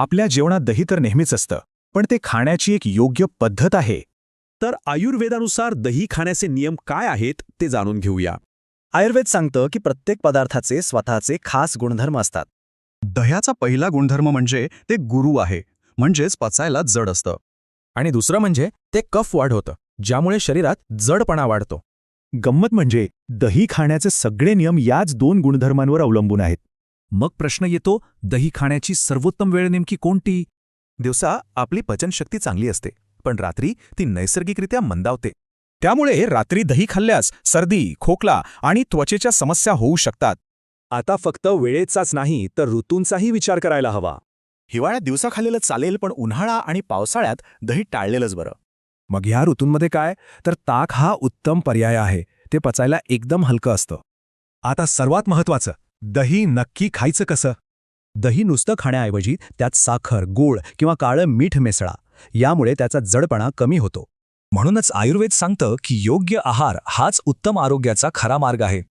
आपल्या जेवणात दही तर नेहमीच असतं, पण ते खाण्याची एक योग्य पद्धत आहे. तर आयुर्वेदानुसार दही खाण्याचे नियम काय आहेत ते जाणून घेऊया. आयुर्वेद सांगतं की प्रत्येक पदार्थाचे स्वतःचे खास गुणधर्म असतात. दह्याचा पहिला गुणधर्म म्हणजे ते गुरू आहे, म्हणजेच पचायला जड असतं. आणि दुसरं म्हणजे ते कफ वाढवतं, ज्यामुळे शरीरात जडपणा वाढतो. गंमत म्हणजे दही खाण्याचे सगळे नियम याच 2 गुणधर्मांवर अवलंबून आहेत. मग प्रश्न येतो, दही खाण्याची सर्वोत्तम वेळ नेमकी कोणती? दिवसा आपली पचनशक्ती चांगली असते, पण रात्री ती नैसर्गिकरित्या मंदावते. त्यामुळे रात्री दही खाल्ल्यास सर्दी, खोकला आणि त्वचेच्या समस्या होऊ शकतात. आता फक्त वेळेचाच नाही तर ऋतूंचाही विचार करायला हवा. हिवाळ्यात दिवसा खाल्लेलं चालेल, पण उन्हाळा आणि पावसाळ्यात दही टाळलेलंच बरं. मग ह्या ऋतूंमध्ये काय, तर ताक हा उत्तम पर्याय आहे. ते पचायला एकदम हलकं असतं. आता सर्वात महत्त्वाचं, दही नक्की खायचं कसं? दही नुसतं खाण्याऐवजी त्यात साखर, गूळ किंवा काळं मीठ मिसळा. यामुळे त्याचा जडपणा कमी होतो. म्हणूनच आयुर्वेद सांगतं की योग्य आहार हाच उत्तम आरोग्याचा खरा मार्ग आहे.